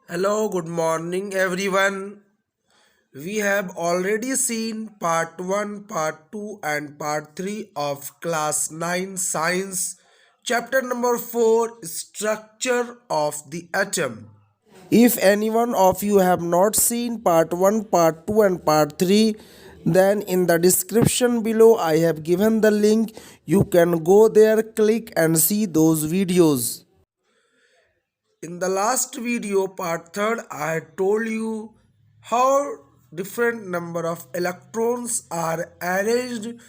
Hello, good morning, everyone. We have already seen part 1, part 2, and part 3 of class 9 science, chapter number 4 structure of the atom. If anyone of you have not seen part 1, part 2, and part 3, then in the description below I have given the link. You can go there, click, and see those videos. In the last video, part 3rd, I had told you how different number of electrons are arranged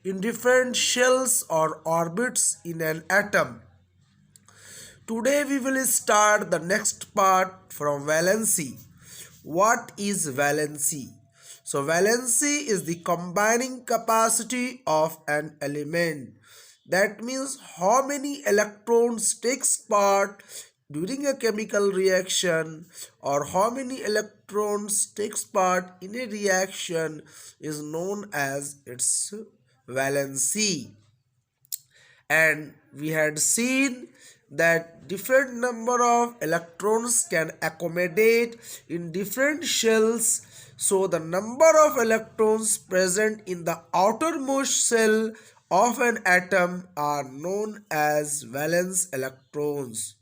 in different shells or orbits in an atom. Today we will start the next part from valency. What is valency? So valency is the combining capacity of an element. That means how many electrons takes part during a chemical reaction or how many electrons takes part in a reaction is known as its valency. And we had seen that different number of electrons can accommodate in different shells. So the number of electrons present in the outermost shell of an atom are known as valence electrons.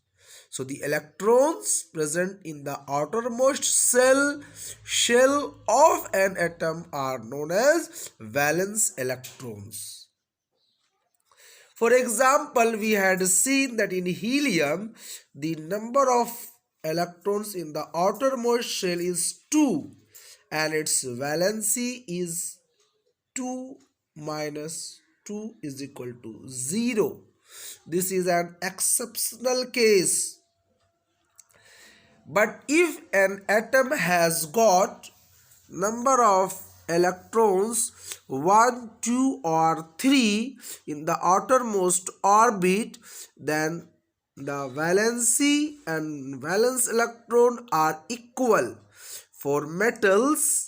So the electrons present in the outermost shell of an atom are known as valence electrons. For example, we had seen that in helium, the number of electrons in the outermost shell is 2 and its valency is 2 minus 2 is equal to 0. This is an exceptional case. But if an atom has got number of electrons 1, 2 or 3 in the outermost orbit, then the valency and valence electron are equal. For metals,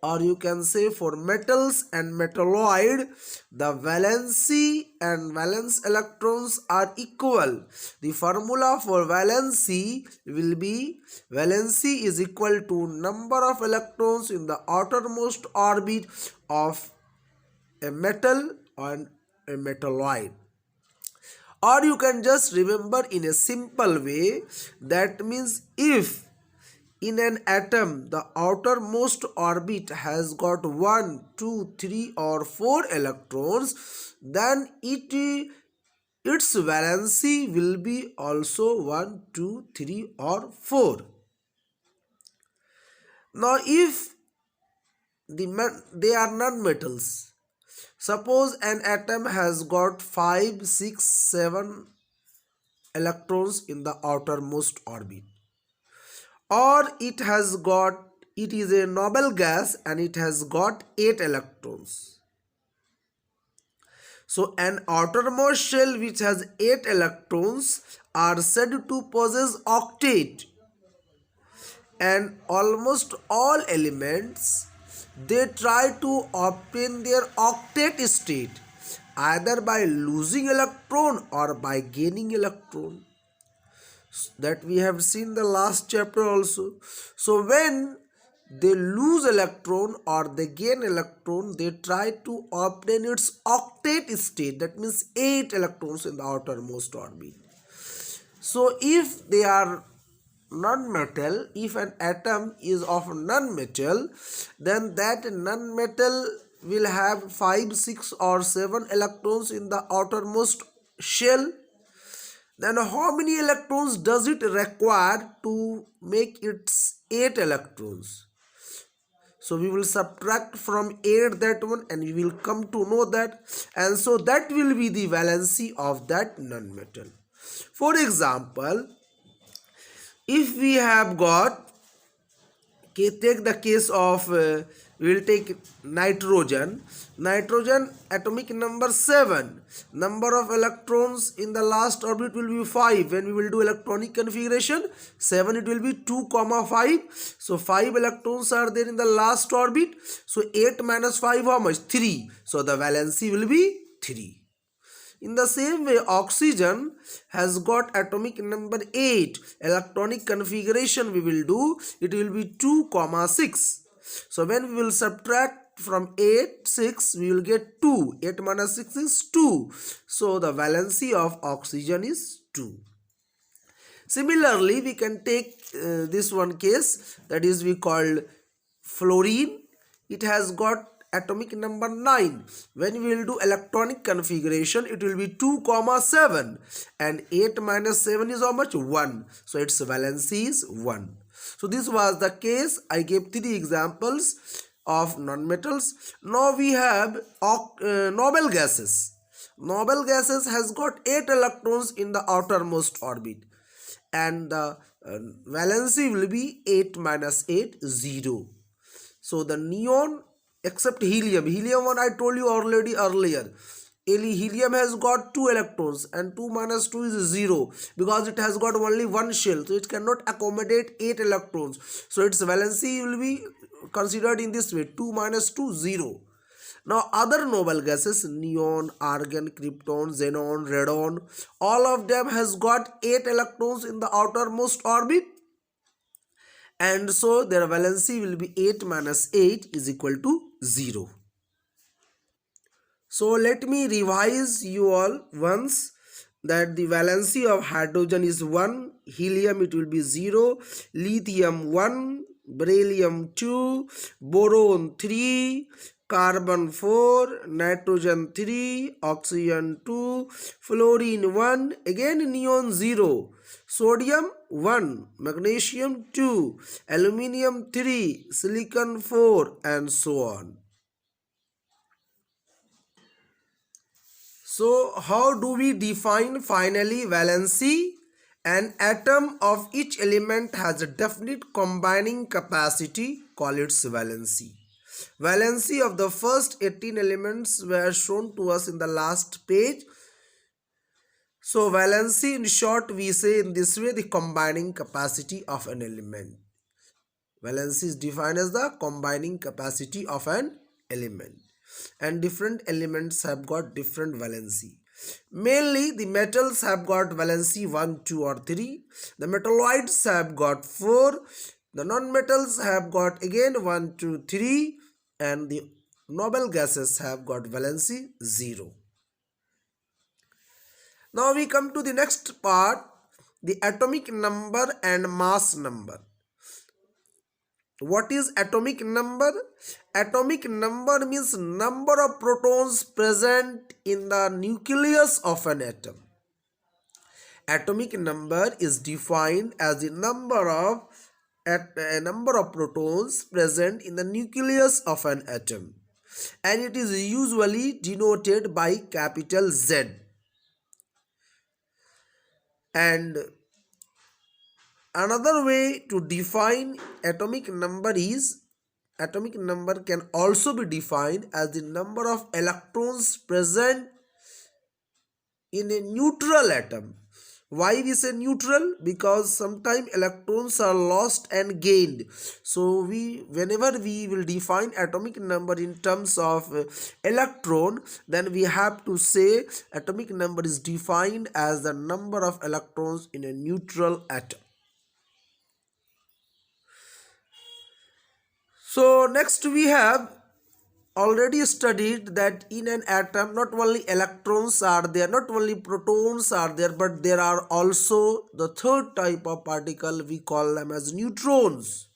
or you can say for metals and metalloid, the valency and valence electrons are equal. The formula for valency will be valency is equal to number of electrons in the outermost orbit of a metal and a metalloid. Or you can just remember in a simple way, that means if in an atom, the outermost orbit has got 1, 2, 3 or 4 electrons, then its valency will be also 1, 2, 3 or 4. Now if they are non-metals, suppose an atom has got 5, 6, 7 electrons in the outermost orbit, or it is a noble gas and it has got 8 electrons. So an outermost shell which has 8 electrons are said to possess octet, and almost all elements they try to obtain their octet state either by losing electron or by gaining electron. That we have seen the last chapter also. So when they lose electron or they gain electron, they try to obtain its octet state, that means 8 electrons in the outermost orbit. So if they are non-metal, if an atom is of non-metal, then that non-metal will have 5, 6 or 7 electrons in the outermost shell. Then how many electrons does it require to make its 8 electrons? So we will subtract from 8 that one and we will come to know that, and so that will be the valency of that non-metal. For example, if we have got, okay, take the case of we will take nitrogen atomic number 7, number of electrons in the last orbit will be 5. When we will do electronic configuration 7, it will be 2 comma 5. So 5 electrons are there in the last orbit. So 8 minus 5 how much? 3. So the valency will be 3. In the same way, oxygen has got atomic number 8. Electronic configuration we will do, it will be 2, 6. So when we will subtract from 8, 6, we will get 2. 8 minus 6 is 2. So the valency of oxygen is 2. Similarly, we can take this one case, that is we called fluorine. It has got atomic number 9. When we will do electronic configuration, it will be 2, 7, and 8 minus 7 is how much? 1. So its valency is 1. So this was the case. I gave 3 examples of nonmetals. Now we have noble gases. Noble gases has got 8 electrons in the outermost orbit, and the valency will be 8 minus 8, 0. So the neon, except helium, helium one I told you already earlier, helium has got 2 electrons and 2 minus 2 is 0, because it has got only one shell, so it cannot accommodate 8 electrons. So its valency will be considered in this way, 2 minus 2, 0. Now other noble gases, neon, argon, krypton, xenon, radon, all of them has got 8 electrons in the outermost orbit, and so their valency will be 8 minus 8 is equal to 0. So let me revise you all once, that the valency of hydrogen is 1, helium it will be 0, lithium 1, beryllium 2, boron 3, carbon 4, nitrogen 3, oxygen 2, fluorine 1, again neon 0, sodium 1, magnesium 2, aluminium 3, silicon 4, and so on. So how do we define finally valency? An atom of each element has a definite combining capacity, call its valency. Valency of the first 18 elements were shown to us in the last page. So valency, in short, we say in this way, the combining capacity of an element. Valency is defined as the combining capacity of an element, and different elements have got different valency. Mainly the metals have got valency 1, 2 or 3. The metalloids have got 4. The non-metals have got again 1, 2, 3, and the noble gases have got valency 0. Now we come to the next part, the atomic number and mass number. What is atomic number? Atomic number means number of protons present in the nucleus of an atom. Atomic number is defined as the number of protons present in the nucleus of an atom, and it is usually denoted by capital Z. And another way to define atomic number is, atomic number can also be defined as the number of electrons present in a neutral atom. Why we say neutral? Because sometimes electrons are lost and gained. So whenever we will define atomic number in terms of electron, then we have to say atomic number is defined as the number of electrons in a neutral atom. So next we have already studied that in an atom not only electrons are there, not only protons are there, but there are also the third type of particle, we call them as neutrons.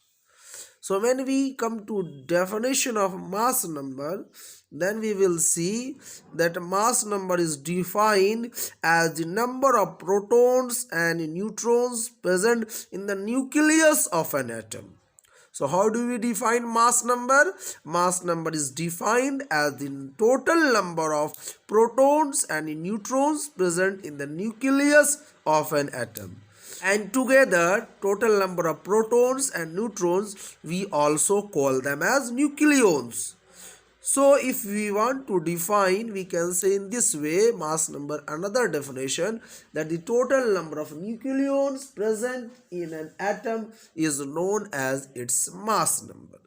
So when we come to definition of mass number, then we will see that mass number is defined as the number of protons and neutrons present in the nucleus of an atom. So how do we define mass number? Mass number is defined as the total number of protons and neutrons present in the nucleus of an atom. And together, total number of protons and neutrons, we also call them as nucleons. So if we want to define, we can say in this way, mass number, another definition, that the total number of nucleons present in an atom is known as its mass number.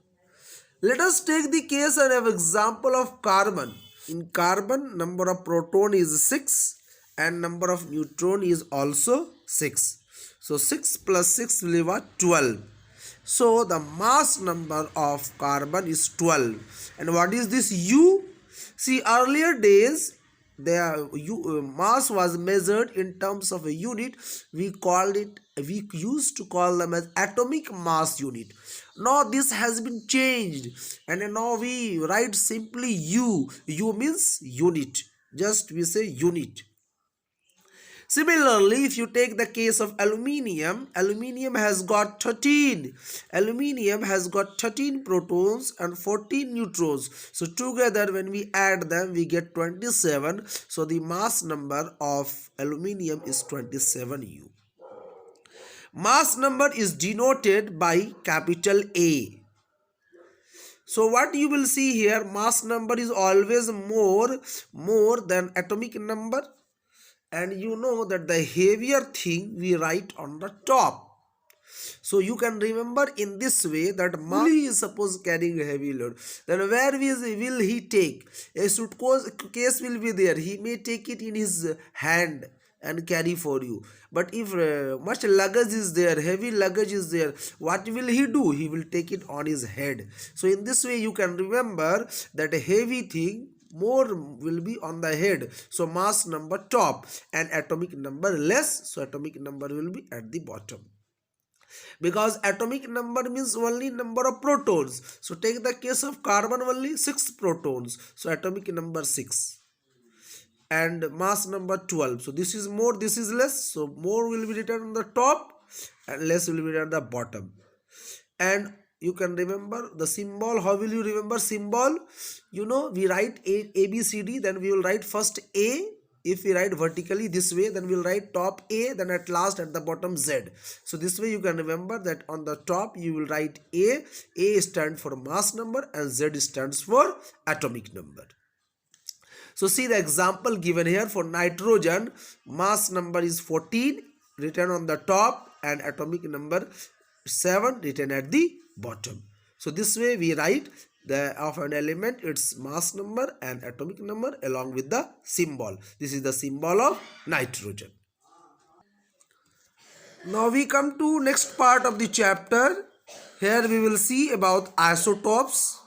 Let us take the case and have example of carbon. In carbon, number of proton is 6 and number of neutron is also 6. So 6 plus 6 will be what? 12. So the mass number of carbon is 12. And what is this U? See, earlier days mass was measured in terms of a unit. We used to call them as atomic mass unit. Now this has been changed and now we write simply U. U means unit. Just we say unit. Similarly, if you take the case of aluminium, aluminium has got 13. Aluminium has got 13 protons and 14 neutrons. So together when we add them, we get 27. So the mass number of aluminium is 27U. Mass number is denoted by capital A. So what you will see here, mass number is always more than atomic number. And you know that the heavier thing we write on the top. So you can remember in this way that Mali is suppose carrying a heavy load. Then where will he take? A suitcase will be there. He may take it in his hand and carry for you. But if much luggage is there, heavy luggage is there, what will he do? He will take it on his head. So in this way you can remember that a heavy thing more will be on the head. So mass number top and atomic number less. So atomic number will be at the bottom. Because atomic number means only number of protons. So take the case of carbon, only 6 protons. So atomic number 6. And mass number 12. So this is more, this is less. So more will be written on the top and less will be written at the bottom. And you can remember the symbol. How will you remember symbol? You know, we write A, B, C, D. Then we will write first A. If we write vertically this way, then we will write top A. Then at last at the bottom Z. So this way you can remember that on the top you will write A. A stands for mass number and Z stands for atomic number. So see the example given here for nitrogen. Mass number is 14 written on the top and atomic number 7 written at the bottom. So this way we write of an element its mass number and atomic number along with the symbol. This is the symbol of nitrogen. Now we come to next part of the chapter. Here we will see about isotopes.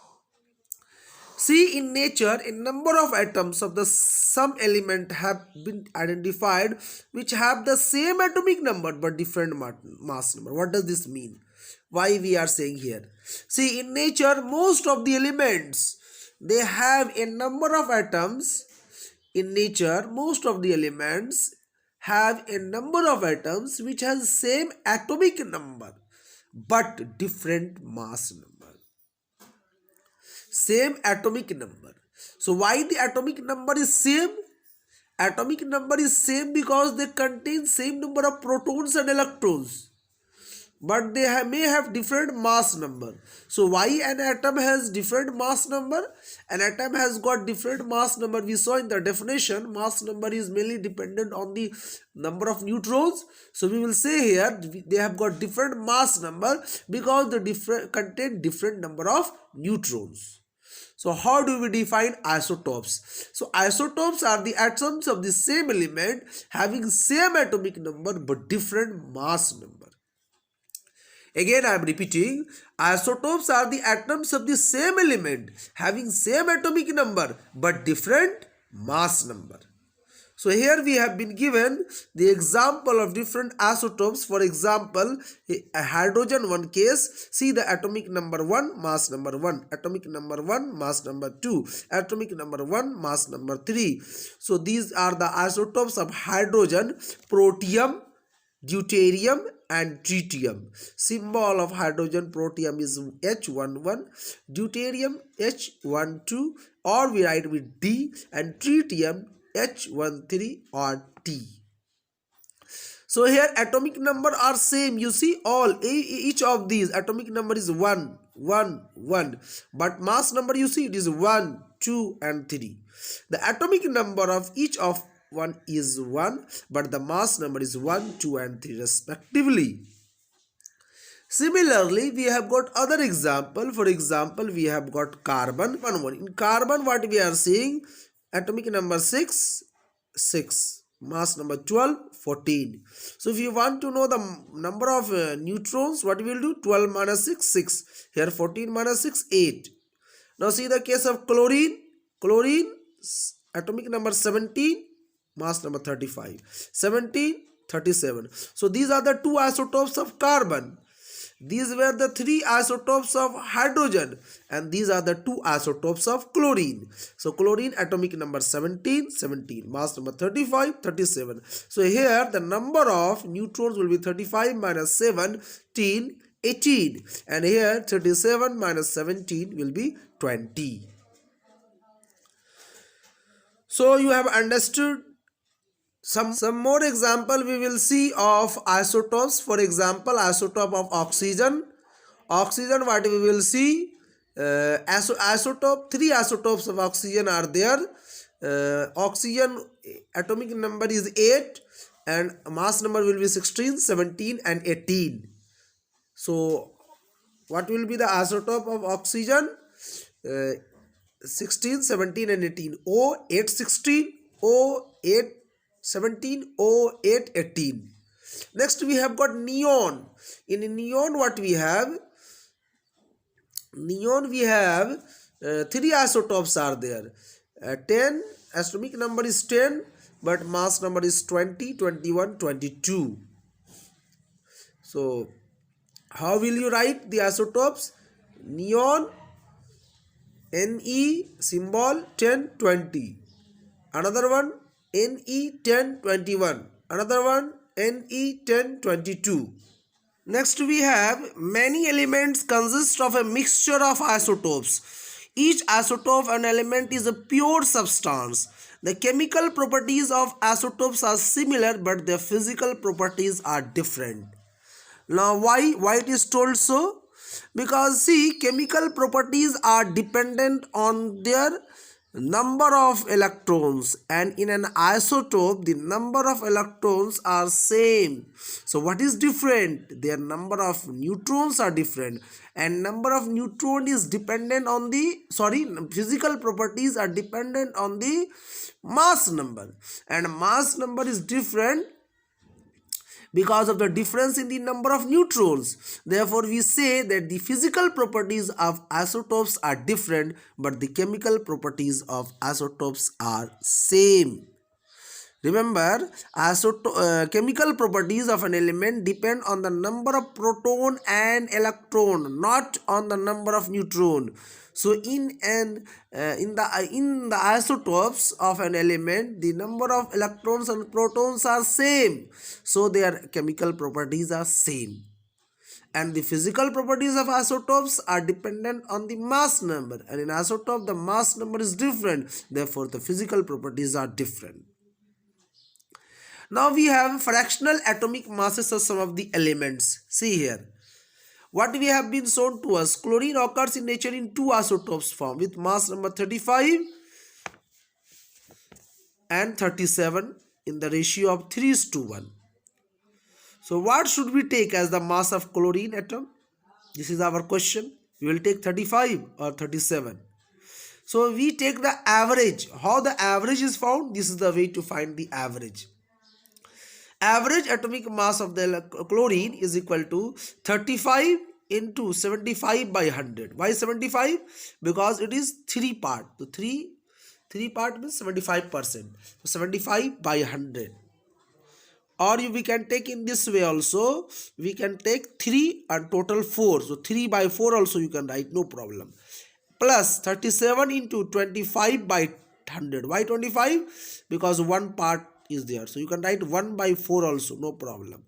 See, in nature, a number of atoms of the some element have been identified which have the same atomic number but different mass number. What does this mean? Why we are saying here? See, in nature, most of the elements, they have a number of atoms. In nature, most of the elements have a number of atoms which has same atomic number but different mass number. Same atomic number. So why the atomic number is same? Atomic number is same because they contain same number of protons and electrons, but they may have different mass number. So why an atom has different mass number? An atom has got different mass number. We saw in the definition, mass number is mainly dependent on the number of neutrons. So we will say here they have got different mass number because they contain different number of neutrons. So how do we define isotopes? So isotopes are the atoms of the same element having same atomic number but different mass number. Again I am repeating, isotopes are the atoms of the same element having same atomic number but different mass number. So here we have been given the example of different isotopes. For example, a hydrogen one case, see the atomic number 1, mass number 1, atomic number 1, mass number 2, atomic number 1, mass number 3. So these are the isotopes of hydrogen, protium, deuterium and tritium. Symbol of hydrogen protium is H11, deuterium H12 or we write with D, and tritium H13 or T. So here atomic number are same. You see all each of these atomic number is 1, 1, 1. But mass number you see it is 1, 2 and 3. The atomic number of each of one is 1 but the mass number is 1, 2 and 3 respectively. Similarly, we have got other example. For example, we have got carbon. In carbon what we are seeing, atomic number 6, 6. Mass number 12, 14. So if you want to know the number of neutrons, what we will do? 12 minus 6, 6. Here 14 minus 6, 8. Now see the case of chlorine. Chlorine, atomic number 17, mass number 35. 17, 37. So these are the two isotopes of carbon. These were the three isotopes of hydrogen, and these are the two isotopes of chlorine. So chlorine atomic number 17, 17, mass number 35, 37. So here the number of neutrons will be 35 minus 17, 18, and here 37 minus 17 will be 20. So you have understood. Some more example we will see of isotopes. For example, isotope of oxygen. Oxygen, what we will see? Isotope, three isotopes of oxygen are there. Oxygen atomic number is 8 and mass number will be 16, 17 and 18. So what will be the isotope of oxygen? 16, 17 and 18. O8, 16, O8, 17, O8, 18. Next we have got neon. In neon what we have? Neon we have three isotopes are there. 10, atomic number is 10 but mass number is 20, 21, 22. So how will you write the isotopes? Neon, Ne symbol 10, 20. Another one Ne 10, 21. Another one Ne 10, 22. Next we have many elements consist of a mixture of isotopes. Each isotope and element is a pure substance. The chemical properties of isotopes are similar but their physical properties are different. Now why it is told so? Because see, chemical properties are dependent on their number of electrons, and in an isotope the number of electrons are same. So what is different? Their number of neutrons are different, and number of neutron is dependent on the physical properties are dependent on the mass number, and mass number is different because of the difference in the number of neutrons. Therefore, we say that the physical properties of isotopes are different, but the chemical properties of isotopes are same. Remember, chemical properties of an element depend on the number of proton and electron, not on the number of neutron. So in the isotopes of an element, the number of electrons and protons are same, so their chemical properties are same. And the physical properties of isotopes are dependent on the mass number, and in isotope the mass number is different, therefore the physical properties are different. Now we have fractional atomic masses of some of the elements. See here. What we have been shown to us, chlorine occurs in nature in two isotopes form with mass number 35 and 37 in the ratio of 3:1. So what should we take as the mass of chlorine atom? This is our question. We will take 35 or 37. So we take the average. How the average is found? This is the way to find the average. Average atomic mass of the chlorine is equal to 35 into 75 by 100. Why 75? Because it is 3 part. So 3 part means 75%. So 75 by 100. Or we can take in this way also. We can take 3 and total 4. So 3 by 4 also you can write, no problem. Plus 37 into 25 by 100. Why 25? Because one part is there. So you can write 1 by 4 also, no problem.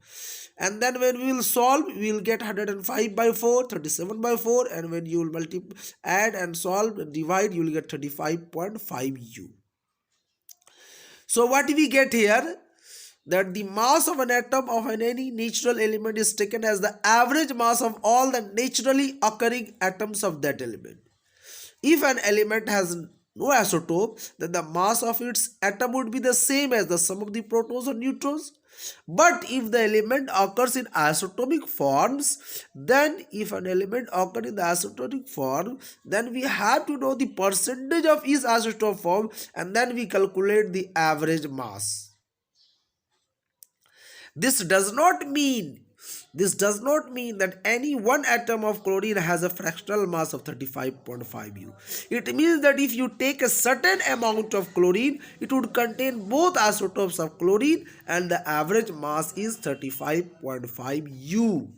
And then when we will solve, we will get 105 by 4, 37 by 4. And when you will multiply, add and solve and divide, you will get 35.5 U. So what we get here? That the mass of an atom of any natural element is taken as the average mass of all the naturally occurring atoms of that element. If an element has no isotope, then the mass of its atom would be the same as the sum of the protons or neutrons. But if the element occurs in isotonic forms, then if an element occurs in the isotonic form, then we have to know the percentage of each isotope form, and then we calculate the average mass. This does not mean that any one atom of chlorine has a fractional mass of 35.5 U. It means that if you take a certain amount of chlorine, it would contain both isotopes of chlorine, and the average mass is 35.5 U.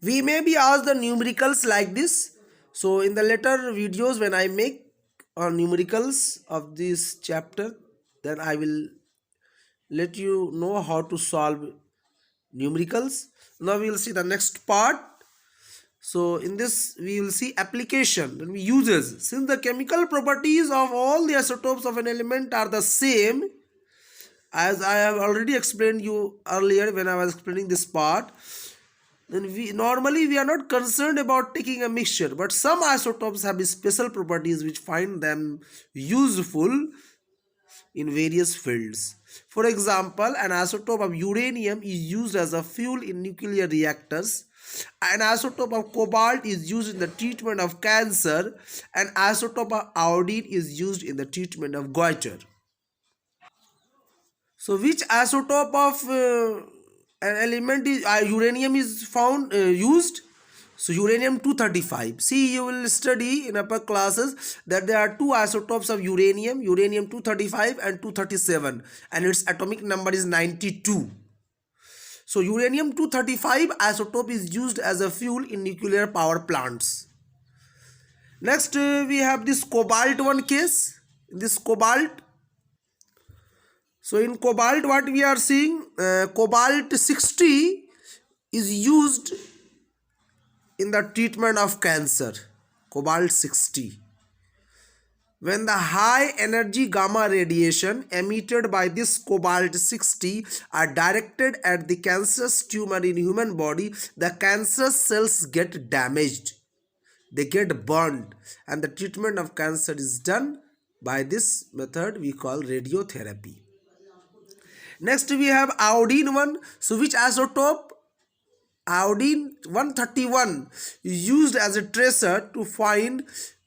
We may be asked the numericals like this. So in the later videos when I make numericals of this chapter, then I will let you know how to solve numericals. Now we will see the next part. So in this we will see application and uses. Since the chemical properties of all the isotopes of an element are the same, as I have already explained you earlier when I was explaining this part, then we are not concerned about taking a mixture, but some isotopes have special properties which find them useful in various fields. For example, an isotope of uranium is used as a fuel in nuclear reactors. An isotope of cobalt is used in the treatment of cancer. An isotope of iodine is used in the treatment of goiter. So, which isotope of an element is uranium is found used? So uranium 235. See, you will study in upper classes that there are two isotopes of uranium, uranium 235 and 237, and its atomic number is 92. So uranium 235 isotope is used as a fuel in nuclear power plants. Next we have this cobalt one case. This cobalt. So in cobalt what we are seeing, cobalt 60 is used in the treatment of cancer. Cobalt 60. When the high energy gamma radiation emitted by this cobalt 60 are directed at the cancerous tumor in human body, the cancerous cells get damaged. They get burned, and the treatment of cancer is done by this method we call radiotherapy. Next we have iodine 1. So which isotope? Iodine 131 is used as a tracer to find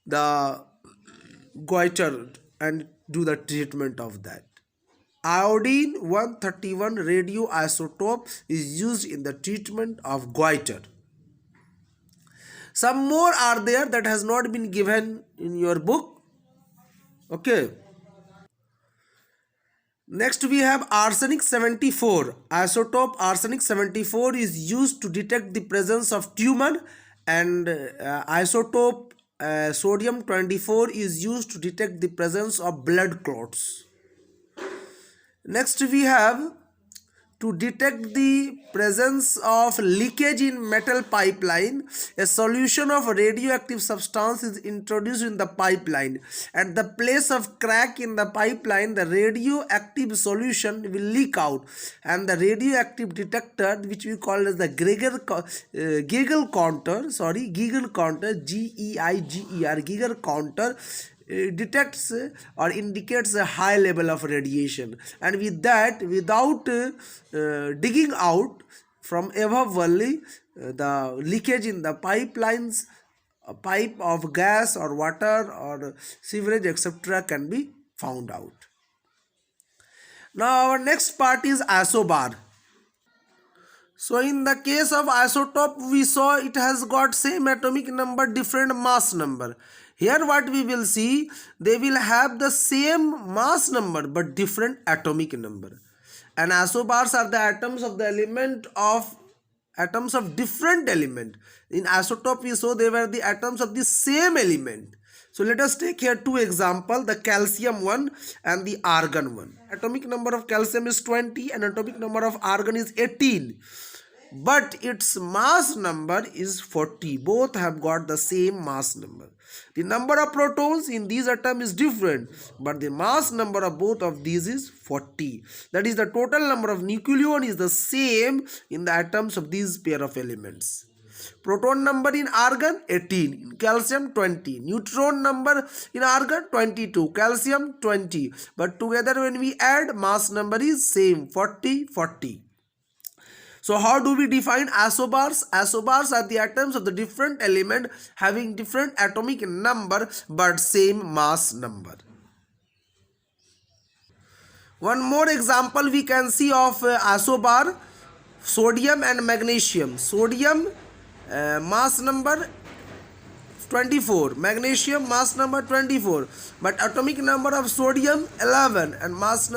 the goiter and do the treatment of that. Iodine 131 radioisotope is used in the treatment of goiter. Some more are there that has not been given in your book. Okay. Next we have arsenic 74. Isotope arsenic 74 is used to detect the presence of tumor, and isotope sodium 24 is used to detect the presence of blood clots. Next we have to detect the presence of leakage in metal pipeline. A solution of radioactive substance is introduced in the pipeline. At the place of crack in the pipeline, the radioactive solution will leak out, and the radioactive detector, which we call as the Geiger counter, Geiger counter, detects or indicates a high level of radiation, and with that, without digging out from above valley, the leakage in the pipelines, a pipe of gas or water or sewerage etc. can be found out. Now our next part is isobar. So in the case of isotope, we saw it has got same atomic number, different mass number. Here what we will see, they will have the same mass number but different atomic number. And isobars are the atoms of the element of atoms of different element. In isotope we saw they were the atoms of the same element. So let us take here two examples, the calcium one and the argon one. Atomic number of calcium is 20 and atomic number of argon is 18. But its mass number is 40. Both have got the same mass number. The number of protons in these atoms is different, but the mass number of both of these is 40. That is, the total number of nucleon is the same in the atoms of these pair of elements. Proton number in argon 18, in calcium 20. Neutron number in argon 22, calcium 20. But together when we add, mass number is same, 40, 40. So how do we define isobars? Isobars are the atoms of the different element having different atomic number but same mass number. One more example we can see of isobar, sodium and magnesium. Sodium mass number 24, magnesium mass number 24, but atomic number of sodium 11 and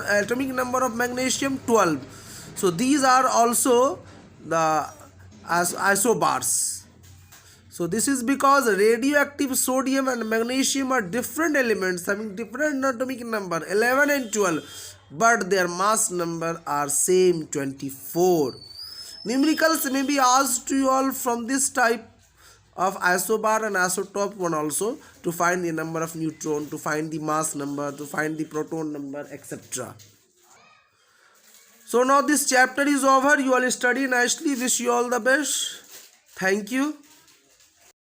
atomic number of magnesium 12. So these are also the isobars. So this is because radioactive sodium and magnesium are different elements having different atomic number 11 and 12, but their mass number are same, 24. Numericals may be asked to you all from this type of isobar and isotope one also, to find the number of neutron, to find the mass number, to find the proton number, etc. So now this chapter is over. You all study nicely. Wish you all the best. Thank you.